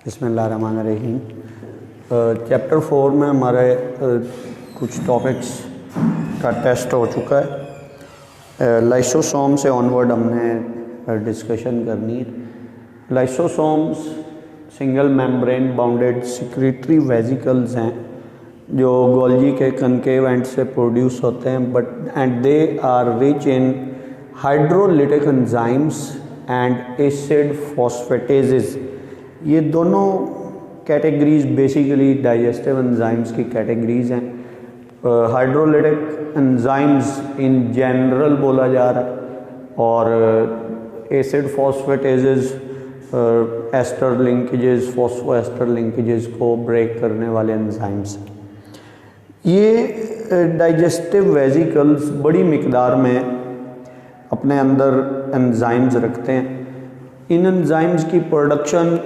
बिस्मिल्लाहिर्रहमानिर्रहीम। चैप्टर 4 में हमारे कुछ टॉपिक्स का टेस्ट हो चुका है। लाइसोसोम से ऑनवर्ड हमने डिस्कशन करनी है। Lysosomes single membrane bounded secretory vesicles हैं जो गोल्जी के कनकेव एंड से प्रोड्यूस होते हैं and they are rich in hydrolytic enzymes and acid phosphatases. ये दोनों कैटेगरीज बेसिकली डाइजेस्टिव एंजाइम्स की कैटेगरीज हैं। हाइड्रोलिटिक एंजाइम्स इन जनरल बोला जा रहा है और acid phosphatases ester linkages phospho ester linkages को ब्रेक करने वाले एंजाइम्स। ये डाइजेस्टिव वेजिकल्स बड़ी मिकदार में अपने अंदर एंजाइम्स रखते हैं। इन एंजाइम्स की प्रोडक्शन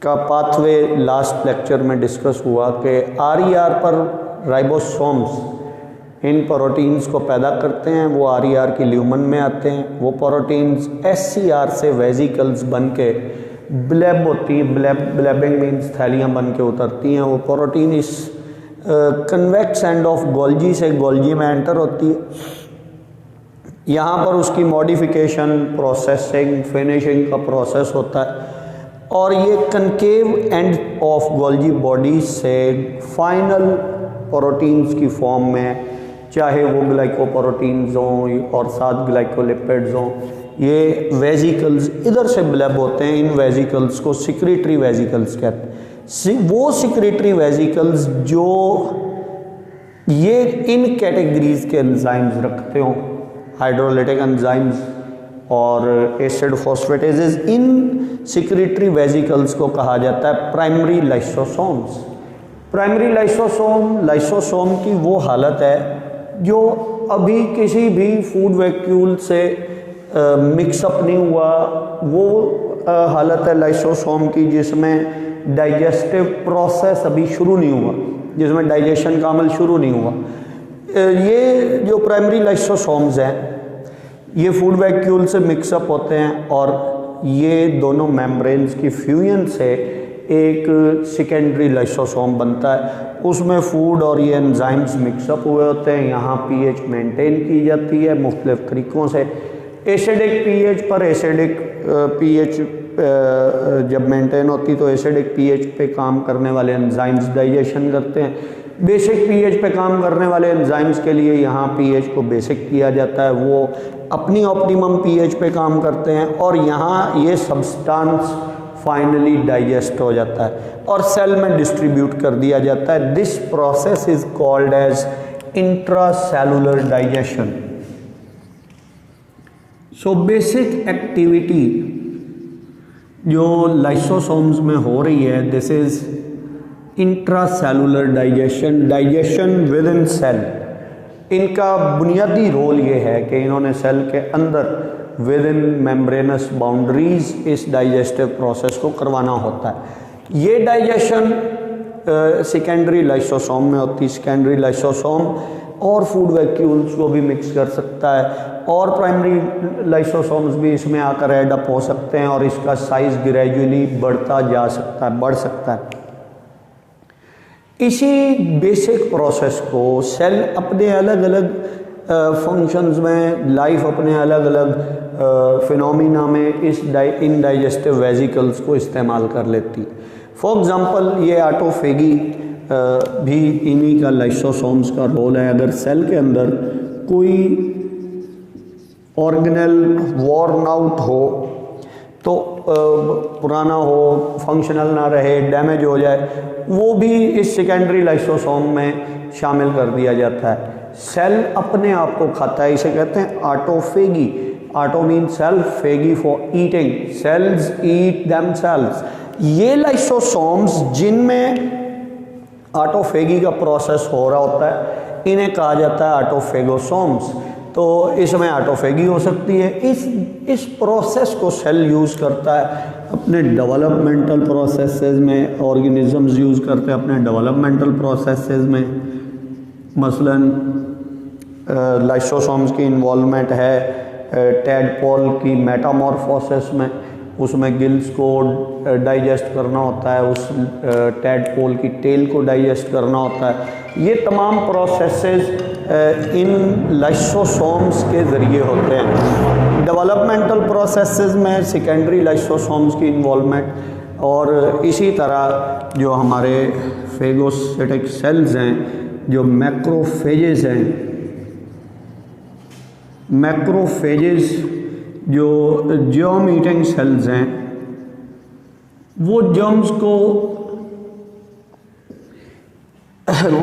का पाथवे लास्ट लेक्चर में डिस्कस हुआ कि आरईआर पर राइबोसोम्स इन प्रोटीन्स को पैदा करते हैं। वो आरईआर की ल्यूमन में आते हैं। वो प्रोटीन्स एससीआर से वेजिकल्स बन के ब्लेब होती हैं। ब्लेबिंग मीन्स थैलियाँ बन के उतरती हैं। वो प्रोटीन इस कन्वेक्स एंड ऑफ गोल्जी से गोल्जी में एंटर होती है। यहाँ पर उसकी मॉडिफिकेशन, प्रोसेसिंग, फिनिशिंग का प्रोसेस होता है और ये concave end of Golgi body से फाइनल प्रोटीन्स की फॉर्म में, चाहे वो ग्लाइकोप्रोटीन्स हों और साथ ग्लाइकोलिपिड्स हों, ये वेजिकल्स इधर से ब्लेब होते हैं। इन वेजिकल्स को सिक्रीटरी वेजिकल्स कहते हैं। वो सिक्रीटरी वेजिकल्स जो ये इन कैटेगरीज के एंजाइम्स रखते हों, हाइड्रोलिटिक एंजाइम्स और एसिड फॉस्फेटेजेस, इन सिक्रीटरी वेजिकल्स को कहा जाता है प्राइमरी लाइसोसोम्स। प्राइमरी लाइसोसोम की वो हालत है जो अभी किसी भी फूड वैक्यूल से मिक्सअप नहीं हुआ। वो हालत है लाइसोसोम की जिसमें डाइजेस्टिव प्रोसेस अभी शुरू नहीं हुआ, जिसमें डाइजेशन का अमल शुरू नहीं हुआ। ये जो प्राइमरी लाइसोसोम्स हैं ये फूड वैक्यूल से मिक्सअप होते हैं और ये दोनों मेम्ब्रेन्स की फ्यूजन से एक सेकेंडरी लाइसोसोम बनता है। उसमें फूड और ये एंजाइम्स मिक्सअप हुए होते हैं। यहाँ पीएच मेंटेन की जाती है मुख्तलिफ तरीक़ों से। एसिडिक पीएच पर एसिडिक पीएच जब मेंटेन होती तो एसिडिक पीएच पे काम करने वाले एंजाइम्स डाइजेशन करते हैं। बेसिक पीएच पे काम करने वाले एंजाइम्स के लिए यहाँ पीएच को बेसिक किया जाता है। वो अपनी ऑप्टिमम पीएच पे काम करते हैं और यहाँ ये सब्सटेंस फाइनली डाइजेस्ट हो जाता है और सेल में डिस्ट्रीब्यूट कर दिया जाता है। This process is called as intracellular digestion. So basic activity जो लाइसोसोम्स में हो रही है, this is intracellular digestion, digestion within cell. इनका बुनियादी रोल ये है कि इन्होंने सेल के अंदर विद इन मेम्ब्रेनस बाउंड्रीज इस डाइजेस्टिव प्रोसेस को करवाना होता है। ये डाइजेशन सेकेंडरी लाइसोसोम में होती है। सेकेंडरी लाइसोसोम और फूड वैक्यूल्स को भी मिक्स कर सकता है और प्राइमरी लाइसोसोम्स भी इसमें आकर ऐड अप हो सकते हैं और इसका साइज ग्रेजुअली बढ़ता जा सकता है, बढ़ सकता है। इसी बेसिक प्रोसेस को सेल अपने अलग अलग फंक्शंस में, लाइफ अपने अलग अलग फिनोमिना में इन डाइजेस्टिव वेजिकल्स को इस्तेमाल कर लेती। फॉर एग्ज़ाम्पल ये ऑटोफेगी भी इन्हीं का लाइसोसोम्स का रोल है। अगर सेल के अंदर कोई ऑर्गेनेल वॉर्न आउट हो तो पुराना हो, फंक्शनल ना रहे, डैमेज हो जाए, वो भी इस सेकेंडरी लाइसोसोम में शामिल कर दिया जाता है। सेल अपने आप को खाता है, इसे कहते हैं autophagy. Auto mean self, phagy for eating, cells eat themselves. ये लाइसोसोम्स जिनमें ऑटोफेगी का प्रोसेस हो रहा होता है इन्हें कहा जाता है ऑटोफेगोसोम्स। तो इसमें ऑटोफेगी हो सकती है। इस प्रोसेस को सेल यूज़ करता है अपने डेवलपमेंटल प्रोसेसेस में। ऑर्गेनिजम्स यूज़ करते हैं अपने डेवलपमेंटल प्रोसेसेस में। मसलन लाइसोसोम्स की इन्वॉल्वमेंट है टैडपोल की मेटामॉर्फोसिस में। उसमें गिल्स को डाइजेस्ट करना होता है, उस टैडपोल की टेल को डाइजेस्ट करना होता है। ये तमाम प्रोसेसेस इन लाइसोसोम्स के ज़रिए होते हैं। डेवलपमेंटल प्रोसेसेस में सेकेंडरी लाइसोसोम्स की इन्वॉल्वमेंट, और इसी तरह जो हमारे फेगोसाइटिक सेल्स हैं, जो मैक्रोफेजेस हैं, मैक्रोफेजेस जो जर्म ईटिंग सेल्स हैं, वो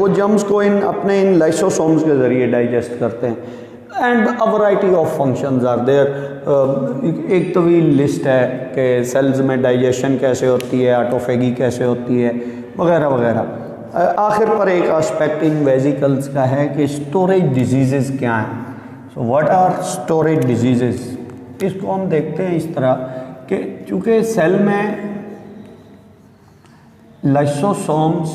जर्म्स को इन लाइसोसोम्स के ज़रिए डाइजेस्ट करते हैं। And a variety of functions are there. एक तवील लिस्ट है कि सेल्स में डाइजेशन कैसे होती है, ऑटोफेगी कैसे होती है, वगैरह वगैरह। आखिर पर एक एस्पेक्ट इन वेजिकल्स का है कि स्टोरेज डिजीज़ क्या हैं। So what are storage disease? इसको हम देखते हैं इस तरह कि चूँकि सेल में लाइसोसोम्स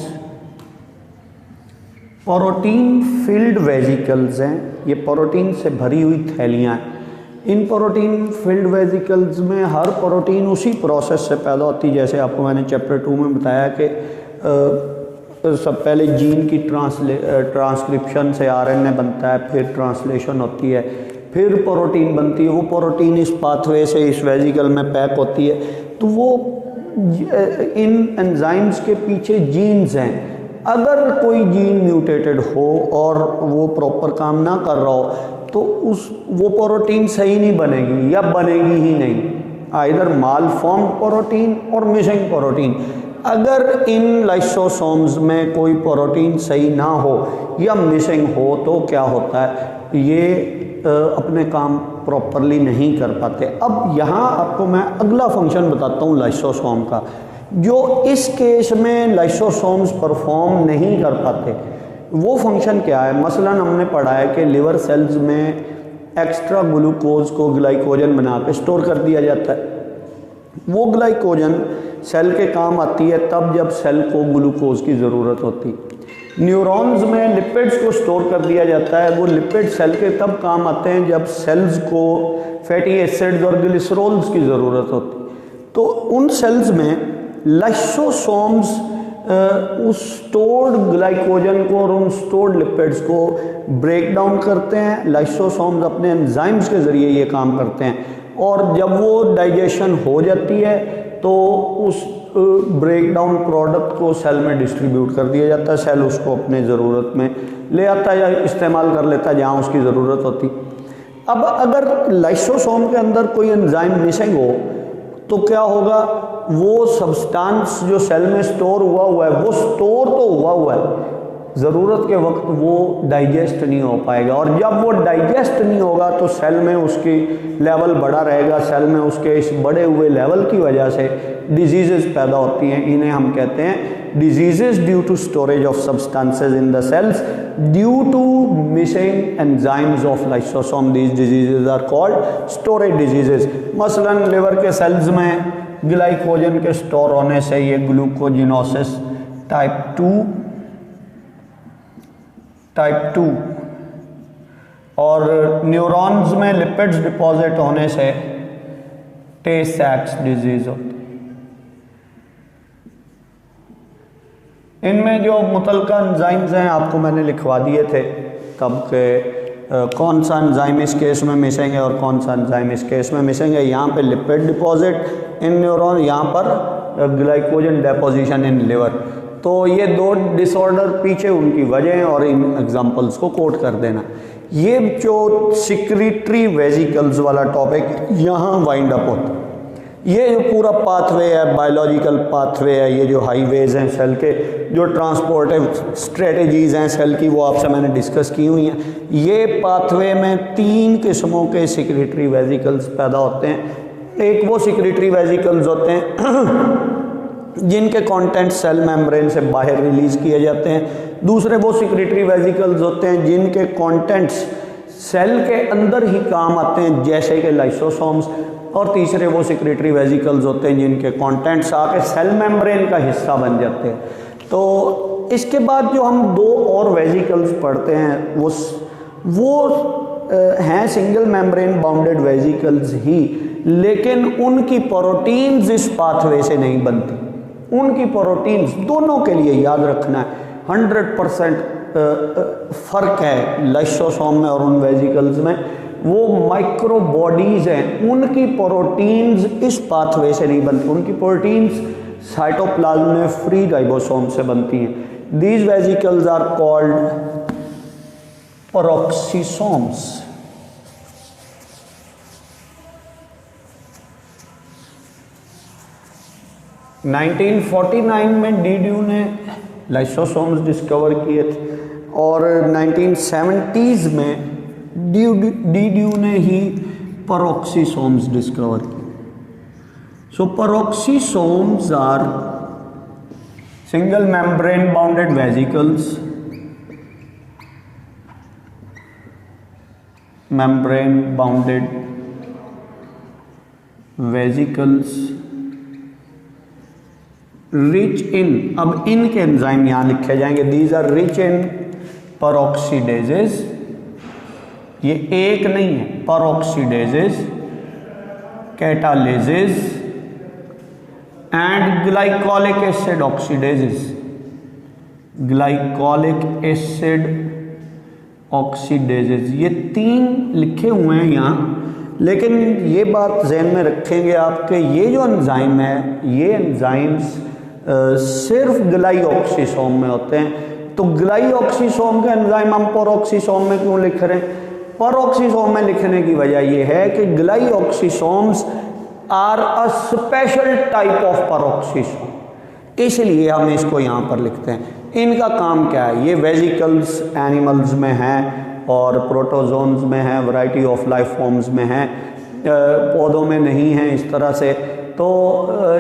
प्रोटीन फिल्ड वेजिकल्स हैं, ये प्रोटीन से भरी हुई थैलियाँ हैं। इन प्रोटीन फिल्ड वेजिकल्स में हर प्रोटीन उसी प्रोसेस से पैदा होती है, जैसे आपको मैंने चैप्टर 2 में बताया कि सब पहले जीन की ट्रांसक्रिप्शन से आरएनए बनता है, फिर ट्रांसलेशन होती है, फिर प्रोटीन बनती है। वो प्रोटीन इस पाथवे से इस वेजिकल में पैक होती है। तो वो इन एंजाइम्स के पीछे जीन्स हैं। अगर कोई जीन म्यूटेटेड हो और वो प्रॉपर काम ना कर रहा हो तो वो प्रोटीन सही नहीं बनेगी या बनेगी ही नहीं, आइदर माल फॉर्म प्रोटीन और मिसिंग प्रोटीन। अगर इन लाइसोसोम्स में कोई प्रोटीन सही ना हो या मिसिंग हो तो क्या होता है, ये अपने काम प्रॉपरली नहीं कर पाते। अब यहाँ आपको मैं अगला फंक्शन बताता हूँ लाइसोसोम का, जो इस केस में लाइसोसोम्स परफॉर्म नहीं कर पाते। वो फंक्शन क्या है? मसलन हमने पढ़ा है कि लिवर सेल्स में एक्स्ट्रा ग्लूकोज को ग्लाइकोजन बना के स्टोर कर दिया जाता है। वो ग्लाइकोजन सेल के काम आती है तब जब सेल को ग्लूकोज की ज़रूरत होती है। न्यूरॉन्स में लिपिड्स को स्टोर कर दिया जाता है। वो लिपिड सेल के तब काम आते हैं जब सेल्स को फैटी एसिड्स और ग्लिसरॉल्स की ज़रूरत होती है। तो उन सेल्स में लाइसोसोम्स उस स्टोर्ड ग्लाइकोजन को और उन स्टोर्ड लिपिड्स को ब्रेक डाउन करते हैं। लाइसोसोम्स अपने एंजाइम्स के ज़रिए ये काम करते हैं, और जब वो डाइजेशन हो जाती है तो उस ब्रेक डाउन प्रोडक्ट को सेल में डिस्ट्रीब्यूट कर दिया जाता है। सेल उसको अपने ज़रूरत में ले आता है या इस्तेमाल कर लेता है जहाँ उसकी ज़रूरत होती। अब अगर लाइसोसोम के अंदर कोई एंजाइम मिसिंग हो तो क्या होगा, वो सब्सटेंस जो सेल में स्टोर हुआ है वो स्टोर तो हुआ है, ज़रूरत के वक्त वो डाइजेस्ट नहीं हो पाएगा। और जब वो डाइजेस्ट नहीं होगा तो सेल में उसकी लेवल बढ़ा रहेगा। सेल में उसके इस बढ़े हुए लेवल की वजह से डिजीज़ पैदा होती हैं। इन्हें हम कहते हैं disease due to storage of substances in the cells due to missing enzymes of lysosome. These disease are called storage disease. मसलन लिवर के सेल्स में ग्लाइकोजन के स्टोर होने से ये ग्लूकोजिनोसिस टाइप 2 और न्यूरॉन्स में लिपिड्स डिपॉजिट होने से टे सैक्स डिजीज होती है। इनमें जो मुतलका एंजाइम्स हैं आपको मैंने लिखवा दिए थे तब के कौन सा एंजाइम इस केस में मिसिंग है और कौन सा एंजाइम इस केस में मिसिंग है। यहाँ पे लिपिड डिपॉजिट इन न्यूरॉन, यहाँ पर ग्लाइकोजन डेपोजिशन इन लिवर। तो ये दो डिसऑर्डर पीछे उनकी वजह और इन एग्जांपल्स को कोट कर देना। ये जो सिक्रीटरी वेजिकल्स वाला टॉपिक यहाँ वाइंड अप होता है। ये जो पूरा पाथवे है, बायोलॉजिकल पाथवे है, ये जो हाईवेज हैं सेल के, जो ट्रांसपोर्टिव स्ट्रेटजीज़ हैं सेल की, वो आपसे मैंने डिस्कस की हुई हैं। ये पाथवे में 3 किस्मों के सिक्रीटरी वेजिकल्स पैदा होते हैं। एक वो सिक्रीटरी वेजिकल्स होते हैं जिनके कंटेंट सेल मेम्ब्रेन से बाहर रिलीज़ किए जाते हैं। दूसरे वो सिक्रीटरी वेजिकल्स होते हैं जिनके कंटेंट्स सेल के अंदर ही काम आते हैं, जैसे कि लाइसोसोम्स। और तीसरे वो सिक्रीटरी वेजिकल्स होते हैं जिनके कंटेंट्स आके सेल मेम्ब्रेन का हिस्सा बन जाते हैं। तो इसके बाद जो हम 2 और वेजिकल्स पढ़ते हैं वो हैं सिंगल मेम्ब्रेन बाउंडेड वेजिकल्स ही, लेकिन उनकी प्रोटीन्स इस पाथवे से नहीं बनती। उनकी प्रोटीन्स दोनों के लिए याद रखना है 100% फ़र्क है लाइसोसोम में और उन वेजिकल्स में। वो माइक्रो बॉडीज़ हैं, उनकी प्रोटीन्स इस पाथवे से नहीं बनती, उनकी प्रोटीन्स साइटोप्लाज्म में फ्री राइबोसोम से बनती हैं। These vesicles are called peroxisomes. – 1949 में डीड्यू ने लाइसोसोम्स डिस्कवर किए थे और 1970s में डीड्यू ने ही पेरोक्सिसोम्स डिस्कवर किए। So peroxisomes are single membrane bounded vesicles, membrane bounded vesicles rich in, अब इनके एंजाइम यहां लिखे जाएंगे, these are rich in peroxidases. ये एक नहीं है, peroxidases, catalases and glycolic acid oxidases. Glycolic acid oxidases, ये 3 लिखे हुए हैं यहाँ, लेकिन ये बात जहन में रखेंगे आपके, ये जो एंजाइम है, ये एंजाइम्स सिर्फ ग्लाइऑक्सीसोम में होते हैं। तो ग्लाइऑक्सीसोम के एंजाइम हम पेरोक्सिसोम में क्यों लिख रहे हैं? पेरोक्सिसोम में लिखने की वजह ये है कि glyoxysomes are a special type of peroxisome, इसलिए हम इसको यहाँ पर लिखते हैं। इनका काम क्या है? ये वेजिकल्स एनिमल्स में हैं और प्रोटोजोन्स में हैं, वैरायटी ऑफ लाइफ फॉर्म्स में हैं, पौधों में नहीं हैं इस तरह से। तो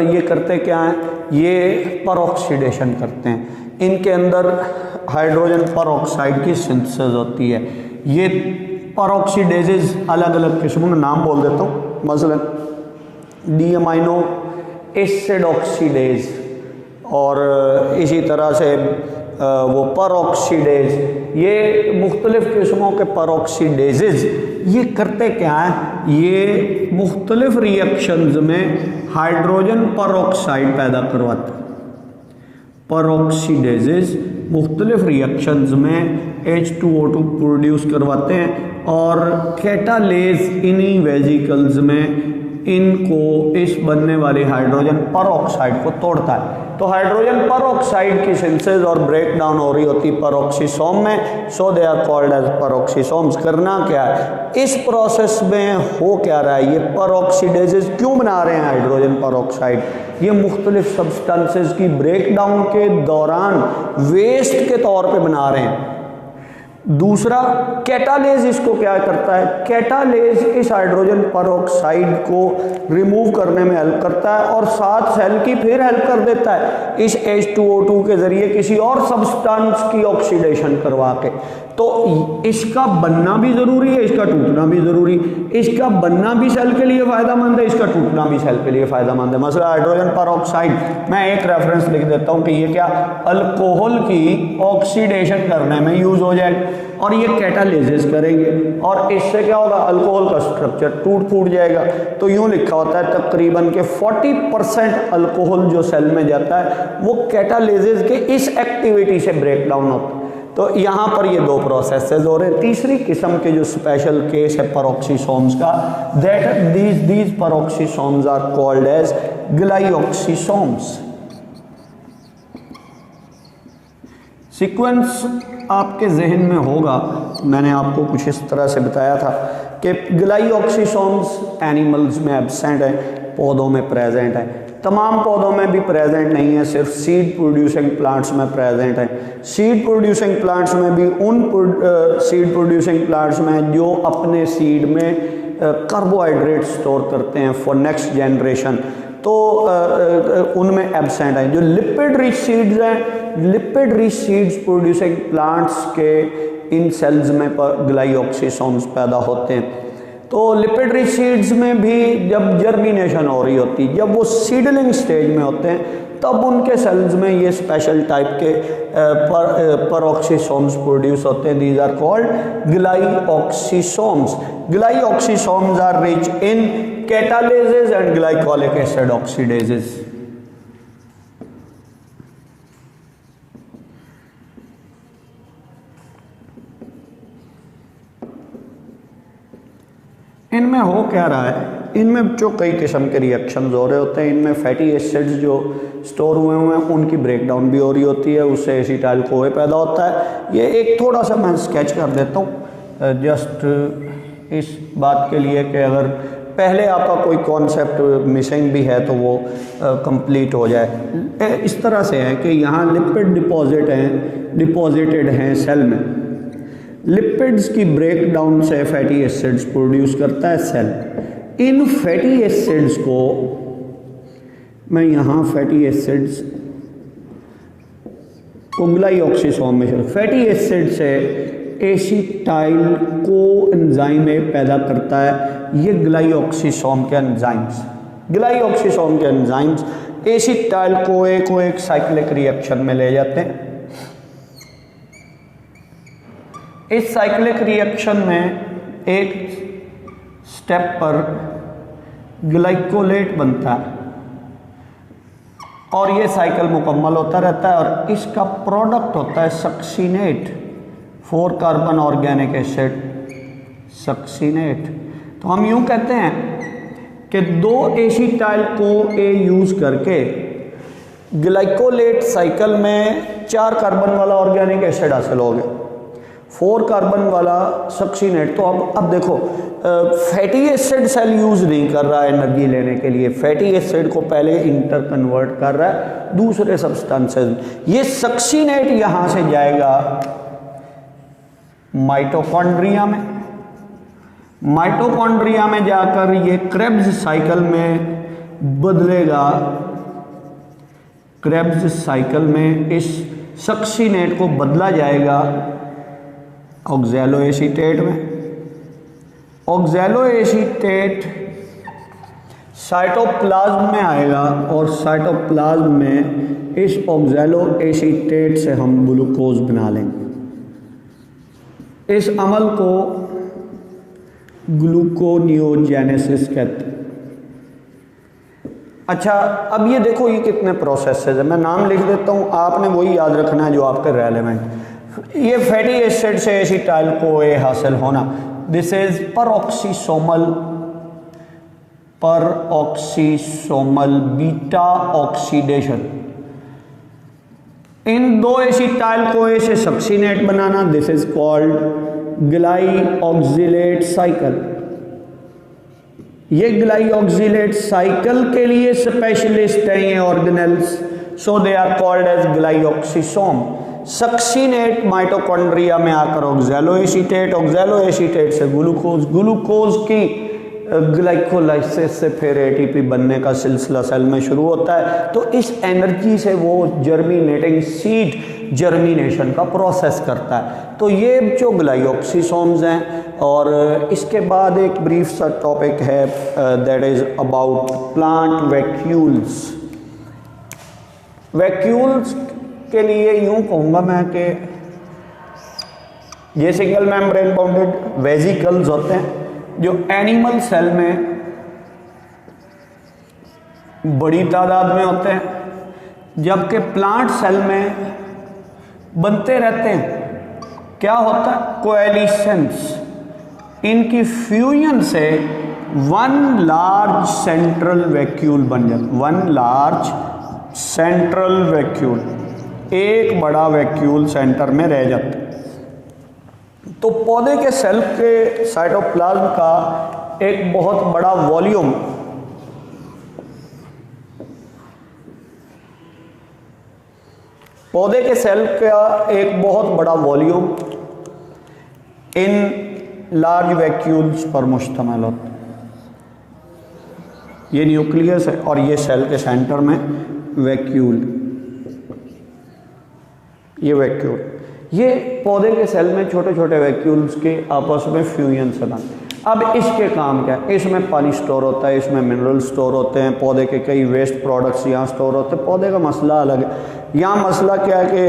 ये करते क्या हैं? ये पेरोक्सीडेशन करते हैं। इनके अंदर हाइड्रोजन पेरोक्साइड की सिंथेसिस होती है। ये पेरोक्सीडेजेस अलग अलग किस्मों में नाम बोल देता हूँ, मसलन डी अमाइनो एसिड ऑक्सीडेज और इसी तरह से वो पेरोक्सीडेज, ये मुख्तलिफ किस्मों के पेरोक्सीडेजेस ये करते क्या है? ये मुख्तलिफ रिएक्शंस में हाइड्रोजन पेरोक्साइड पैदा करवाते हैं। पेरोक्सीडेजेस मुख्तलिफ रिएक्शंस में H2O2 प्रोड्यूस करवाते हैं और कैटालेज इन्हीं वेजिकल्स में इनको इस बनने वाली हाइड्रोजन पेरोक्साइड को तोड़ता है। तो हाइड्रोजन पेरोक्साइड की सिंथेसिस और ब्रेक डाउन हो रही होती पेरोक्सिसोम में, so they are called as peroxisomes. करना क्या है इस प्रोसेस में? हो क्या रहा है? ये पेरोक्सीडेजेस क्यों बना रहे हैं हाइड्रोजन पेरोक्साइड? ये मुख्तलिफ सब्सटेंसेस की ब्रेक डाउन के दौरान वेस्ट के तौर पे बना रहे हैं। दूसरा, कैटालेज इसको क्या करता है? कैटालेज इस हाइड्रोजन पेरोक्साइड को रिमूव करने में हेल्प करता है और साथ सेल की फिर हेल्प कर देता है इस H2O2 के जरिए किसी और सब्सटेंस की ऑक्सीडेशन करवा के। तो इसका बनना भी ज़रूरी है, इसका टूटना भी ज़रूरी। इसका बनना भी सेल के लिए फ़ायदेमंद है, इसका टूटना भी सेल के लिए फ़ायदेमंद है। मसला हाइड्रोजन पेरोक्साइड, मैं एक रेफरेंस लिख देता हूँ कि ये क्या अल्कोहल की ऑक्सीडेशन करने में यूज़ हो जाएगा और ये कैटालेजेस करेंगे और इससे क्या होगा? अल्कोहल का स्ट्रक्चर टूट फूट जाएगा। तो यूँ लिखा होता है तकरीबन के 40% अल्कोहल जो सेल में जाता है वो कैटालेजेस के इस एक्टिविटी से ब्रेक डाउन होता है। तो यहाँ पर ये 2 प्रोसेसेस हो रहे हैं। तीसरी किस्म के जो स्पेशल केस है पेरोक्सिसोम्स का, that these peroxisomes are called as glyoxysomes. Sequence आपके जहन में होगा, मैंने आपको कुछ इस तरह से बताया था कि ग्लाइऑक्सीसोम्स एनिमल्स में एब्सेंट है, पौधों में प्रेजेंट है। तमाम पौधों में भी प्रेजेंट नहीं है, सिर्फ सीड प्रोड्यूसिंग प्लांट्स में प्रेजेंट है। सीड प्रोड्यूसिंग प्लांट्स में भी उन सीड प्रोड्यूसिंग प्लांट्स में जो अपने सीड में कार्बोहाइड्रेट स्टोर करते हैं फॉर नेक्स्ट जनरेशन, तो उनमें एब्सेंट है। जो लिपिड रिच सीड्स हैं, lipid rich seeds producing plants के इन सेल्स में ग्लाइऑक्सीसोम्स पैदा होते हैं। तो लिपिड रिच सीड्स में भी जब जर्मिनेशन हो रही होती, जब वो सीडलिंग स्टेज में होते हैं, तब उनके सेल्स में ये स्पेशल टाइप के पेरोक्सिसोम्स प्रोड्यूस होते हैं। These are called glyoxysomes. Glyoxysomes are rich in catalases and glycolic acid oxidases. इनमें हो क्या रहा है, इनमें जो कई किस्म के रिएक्शंस हो रहे होते हैं, इनमें फैटी एसिड्स जो स्टोर हुए हुए हैं उनकी ब्रेकडाउन भी हो रही होती है, उससे एसिटाइल कोए पैदा होता है। ये एक थोड़ा सा मैं स्केच कर देता हूँ जस्ट इस बात के लिए कि अगर पहले आपका कोई कॉन्सेप्ट मिसिंग भी है तो वो कंप्लीट हो जाए। इस तरह से है कि यहाँ लिपिड डिपॉजिटेड हैं सेल में। लिपिड्स की ब्रेकडाउन से फैटी एसिड्स प्रोड्यूस करता है सेल। इन फैटी एसिड्स को मैं यहाँ फैटी एसिड्स को ग्लाइऑक्सिसोम में, फैटी एसिड से एसिटाइल को एंजाइम पैदा करता है। ये ग्लाइऑक्सिसोम के एंजाइम्स, ग्लाइऑक्सिसोम के एंजाइम्स एसिटाइल को एक साइक्लिक रिएक्शन में ले जाते हैं। इस साइक्लिक रिएक्शन में एक स्टेप पर ग्लाइकोलेट बनता है और ये साइकिल मुकम्मल होता रहता है और इसका प्रोडक्ट होता है succinate, 4 carbon organic acid succinate. तो हम यूं कहते हैं कि 2 एसिटाइल को ए यूज करके ग्लाइकोलेट साइकिल में 4 कार्बन वाला ऑर्गेनिक एसिड हासिल हो गया, 4 कार्बन वाला सक्सीनेट। तो अब देखो फैटी एसिड सेल यूज नहीं कर रहा है एनर्जी लेने के लिए, फैटी एसिड को पहले इंटर कन्वर्ट कर रहा है दूसरे सब्सटेंसेस। ये सक्सीनेट यहां से जाएगा माइटोकॉन्ड्रिया में, माइटोकॉन्ड्रिया में जाकर ये क्रेब्स साइकिल में बदलेगा, क्रेब्स साइकिल में इस सक्सीनेट को बदला जाएगा ऑक्सैलोएसीटेट में। ऑक्सैलोएसीटेट साइटोप्लाज्म में आएगा और साइटोप्लाज्म में इस ऑक्सैलोएसीटेट से हम ग्लूकोज बना लेंगे। इस अमल को ग्लूकोनियोजेनेसिस कहते हैं। अच्छा, अब ये देखो ये कितने प्रोसेसेस है, मैं नाम लिख देता हूँ, आपने वही याद रखना है जो आपके रेलेवेंट। ये फैटी एसिड से एसिटाइल को ए हासिल होना, this is peroxisomal beta oxidation. इन 2 एसिटाइल को ए से सक्सीनेट बनाना, this is called glyoxylate cycle. ये ग्लाइऑक्सिलेट साइकिल के लिए स्पेशलिस्ट हैं ये organelles, so they are called as glyoxysome. Succinate mitochondria में आकर ऑक्सैलोएसीटेट, ऑक्सैलोएसीटेट से ग्लूकोज, ग्लूकोज की ग्लाइकोलाइसिस से फिर एटीपी बनने का सिलसिला सेल में शुरू होता है। तो इस एनर्जी से वो जर्मिनेटिंग सीड जर्मिनेशन का प्रोसेस करता है। तो ये जो ग्लाइऑक्सिसोम्स हैं, और इसके बाद एक ब्रीफ सा टॉपिक है that is about plant vacuoles. Vacuoles के लिए यूं कहूँगा मैं कि ये सिंगल मेम्ब्रेन बाउंडेड वेजिकल्स होते हैं जो एनिमल सेल में बड़ी तादाद में होते हैं, जबकि प्लांट सेल में बनते रहते हैं। क्या होता है? कोएलिशंस। इनकी फ्यूजन से 1 लार्ज सेंट्रल वैक्यूल बन जाता, 1 लार्ज सेंट्रल वैक्यूल, एक बड़ा वैक्यूल सेंटर में रह जाता है। तो पौधे के सेल के साइटोप्लाज्म का एक बहुत बड़ा वॉल्यूम पौधे के सेल का एक बहुत बड़ा वॉल्यूम इन लार्ज वैक्यूल्स पर मुश्तमिल होता है। ये न्यूक्लियस है और ये सेल के सेंटर में वैक्यूल, ये वैक्यूल, ये पौधे के सेल में छोटे छोटे वैक्यूल्स के आपस में फ्यूजन से बनते हैं। अब इसके काम क्या है, इसमें पानी स्टोर होता है, इसमें मिनरल स्टोर होते हैं, पौधे के कई वेस्ट प्रोडक्ट्स यहाँ स्टोर होते हैं। पौधे का मसला अलग है। यहाँ मसला क्या है कि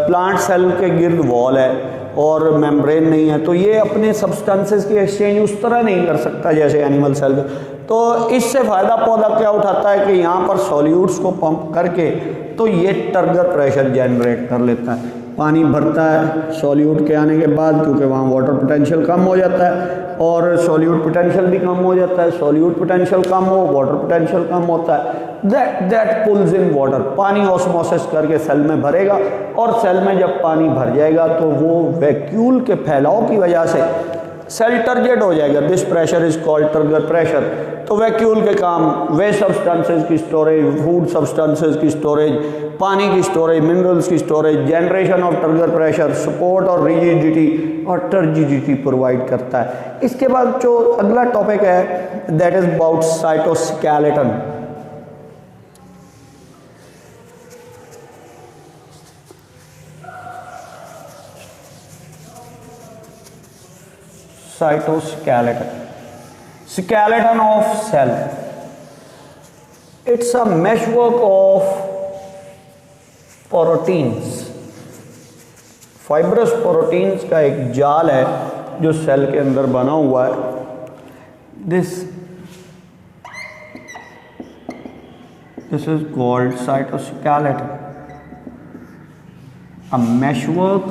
प्लांट सेल के गिर्द वॉल है और मेम्ब्रेन नहीं है, तो ये अपने सब्सटेंसेस की एक्सचेंज उस तरह नहीं कर सकता जैसे एनिमल सेल। तो इससे फ़ायदा पौधा क्या उठाता है कि यहाँ पर सॉल्यूट्स को पंप करके तो ये टर्गर प्रेशर जनरेट कर लेता है। पानी भरता है सॉल्यूट के आने के बाद, क्योंकि वहाँ वाटर पोटेंशियल कम हो जाता है और सॉल्यूट पोटेंशियल भी कम हो जाता है। सॉल्यूट पोटेंशियल कम हो, वाटर पोटेंशियल कम होता है, दैट पुल्स इन वाटर। पानी ऑस्मोसिस करके सेल में भरेगा और सेल में जब पानी भर जाएगा तो वो वैक्यूल के फैलाव की वजह से सेल टर्जेट हो जाएगा। This pressure is called turgor pressure. तो वैक्यूल के काम वेस्ट सब्सटेंसेस की स्टोरेज, फूड सब्सटेंसेस की स्टोरेज, पानी की स्टोरेज, मिनरल्स की storage, generation of turgor pressure, support और रिजिडिटी और टर्जिडिटी प्रोवाइड करता है। इसके बाद जो अगला टॉपिक है that is about cytoskeleton. Cytoskeleton, skeleton of cell. It's a meshwork of proteins, fibrous proteins का एक जाल है जो सेल के अंदर बना हुआ है। This is called cytoskeleton, a meshwork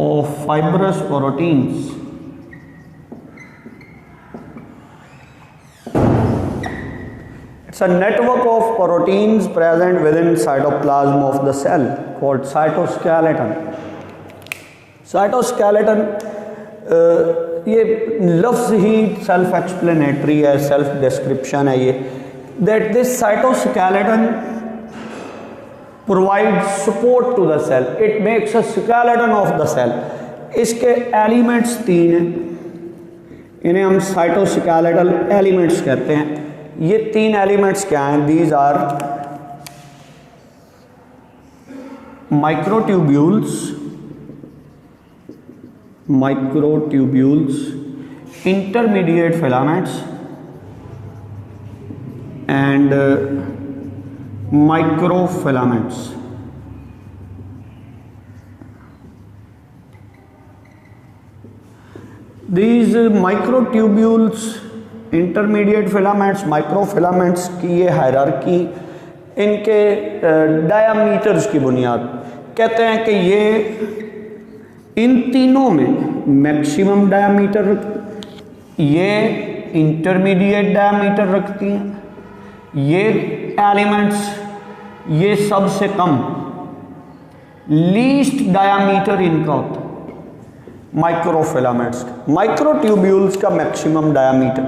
of fibrous proteins. It's a network of proteins present within cytoplasm of the cell called cytoskeleton. Cytoskeleton ये लफ्ज़ ही सेल्फ एक्सप्लेनेटरी है, सेल्फ डिस्क्रिप्शन है ये, that this cytoskeleton provide support to the cell, it makes a skeleton of the cell. इसके elements 3 हैं, इन्हें हम cytoskeletal elements कहते हैं। ये 3 एलिमेंट्स क्या हैं? These are microtubules, intermediate filaments and microfilaments. These microtubules, intermediate filaments, microfilaments की ये हायरार्की इनके डायामीटर्स की बुनियाद कहते हैं कि ये इन तीनों में मैक्सिमम डायामीटर, ये इंटरमीडिएट डायामीटर रखती हैं, ये एलिमेंट्स ये सबसे कम लीस्ट डायामीटर इनका होता है। माइक्रोफिलामेंट्स, माइक्रोट्यूब्यूल्स का मैक्सिमम डायामीटर,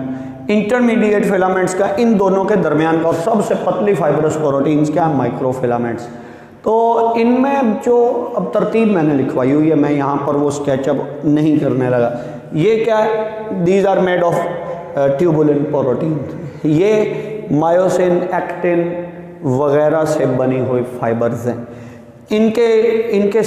इंटरमीडिएट फिलामेंट्स का इन दोनों के दरमियान का, और सबसे पतली फाइब्रस प्रोटीन्स क्या है? माइक्रोफिलामेंट्स। तो इनमें जो अब तरतीब मैंने लिखवाई हुई है, मैं यहाँ पर वो स्केचअप नहीं करने लगा। ये क्या है? These are made of tubulin protein. ये मायोसिन, एक्टिन वगैरह से बनी हुई फाइबर्स हैं। इनके